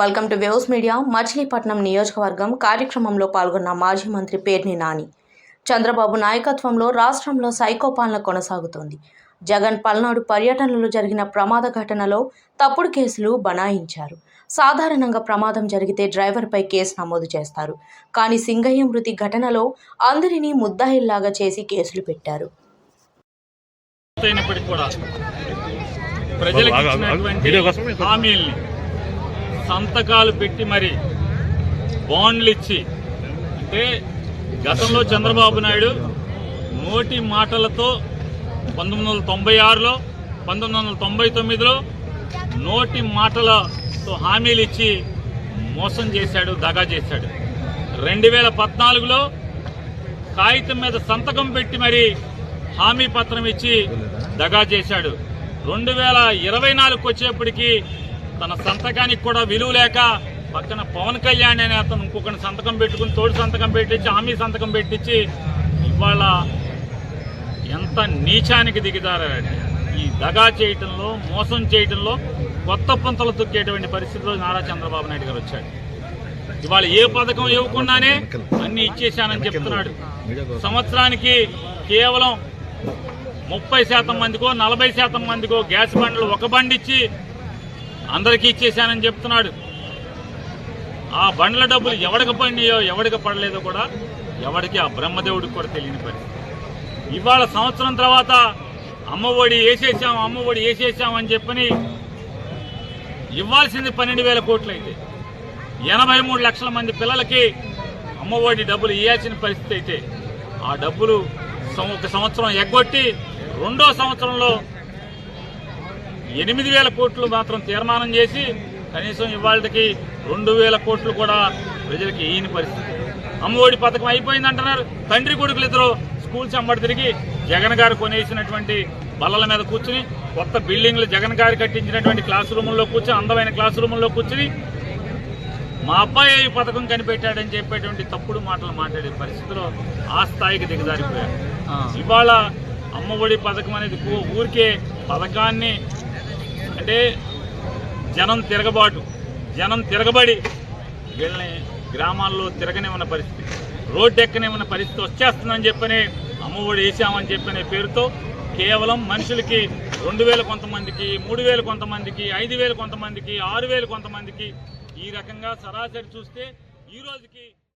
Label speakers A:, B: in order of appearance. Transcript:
A: Welcome to waves media. Machilipatnam నియోజకవర్గం కార్యక్రమంలో పాల్గొన్న మాజీ మంత్రి పేర్ని నాని. చంద్రబాబు నాయకత్వంలో రాష్ట్రంలో సైకో పాలన కొనసాగుతోంది. జగన్ పల్నాడు పర్యటనలో జరిగిన ప్రమాద ఘటనలో తప్పుడు కేసులు బనాయించారు. సాధారణంగా ప్రమాదం జరిగితే డ్రైవర్పై కేసు నమోదు చేస్తారు. కానీ సింగయ్య మృతి ఘటనలో అందరినీ ముద్దాయిల్లాగా చేసి కేసులు పెట్టారు.
B: సంతకాలు పెట్టి మరి బాండ్లు ఇచ్చి, అంటే గతంలో చంద్రబాబు నాయుడు నోటి మాటలతో 1996లో 1999లో నోటి మాటలతో హామీలు ఇచ్చి మోసం చేశాడు, దగా చేశాడు. 2014లో కాగితం మీద సంతకం పెట్టి మరి హామీ పత్రం ఇచ్చి దగా చేశాడు. 2024కు వచ్చేప్పటికీ తన సంతకానికి కూడా విలువ లేక పక్కన పవన్ కళ్యాణ్ అనే అతను ఇంకొకటి సంతకం పెట్టుకుని తోడు సంతకం పెట్టించి హామీ సంతకం పెట్టించి ఇవాళ ఎంత నీచానికి దిగుతారంటే ఈ దగా చేయటంలో, మోసం చేయటంలో కొత్త పంతలు తొక్కేటువంటి పరిస్థితిలో నారా చంద్రబాబు నాయుడు గారు వచ్చాడు. ఇవాళ ఏ పథకం ఇవ్వకుండానే అన్ని ఇచ్చేశానని చెప్తున్నాడు. సంవత్సరానికి కేవలం 30% మందికో 40% మందికో గ్యాస్ బండ్లు ఒక బండి ఇచ్చి అందరికీ ఇచ్చేశానని చెప్తున్నాడు. ఆ బండ్ల డబ్బులు ఎవడికి పడినాయో ఎవడికి పడలేదో కూడా ఎవడికి ఆ బ్రహ్మదేవుడికి కూడా తెలియని పరిస్థితి. ఇవాళ సంవత్సరం తర్వాత అమ్మఒడి వేసేసాం అని చెప్పని ఇవ్వాల్సింది 12,000 కోట్లు అయితే 83 లక్షల మంది పిల్లలకి అమ్మఒడి డబ్బులు ఇవ్వాల్సిన పరిస్థితి అయితే ఆ డబ్బులు ఒక సంవత్సరం ఎగ్గొట్టి రెండో సంవత్సరంలో 8,000 కోట్లు మాత్రం తీర్మానం చేసి కనీసం ఇవాళకి 2,000 కోట్లు కూడా ప్రజలకి ఈయన పరిస్థితి. అమ్మఒడి పథకం అయిపోయిందంటున్నారు. తండ్రి కొడుకులు ఇద్దరు స్కూల్స్ అమ్మడి తిరిగి జగన్ గారు కొనేసినటువంటి బల్లల మీద కూర్చుని, కొత్త బిల్డింగ్లు జగన్ గారు కట్టించినటువంటి క్లాస్ రూముల్లో కూర్చుని, అందమైన క్లాస్ రూముల్లో కూర్చుని మా అబ్బాయి ఈ పథకం కనిపెట్టాడని చెప్పేటువంటి తప్పుడు మాటలు మాట్లాడే పరిస్థితిలో ఆ స్థాయికి దిగజారిపోయారు. ఇవాళ అమ్మఒడి పథకం అనేది ఊరికే పథకాన్ని అంటే జనం తిరగబడి వీళ్ళని గ్రామాల్లో తిరగనివ్వని పరిస్థితి, రోడ్డు ఎక్కనివ్వని పరిస్థితి వచ్చేస్తుందని చెప్పని అమ్మఒడి వేసామని చెప్పనే పేరుతో కేవలం మనుషులకి 2,000 కొంతమందికి, 3,000 కొంతమందికి, 5,000 కొంతమందికి, 6,000 కొంతమందికి ఈ రకంగా సరాసరి చూస్తే ఈ రోజుకి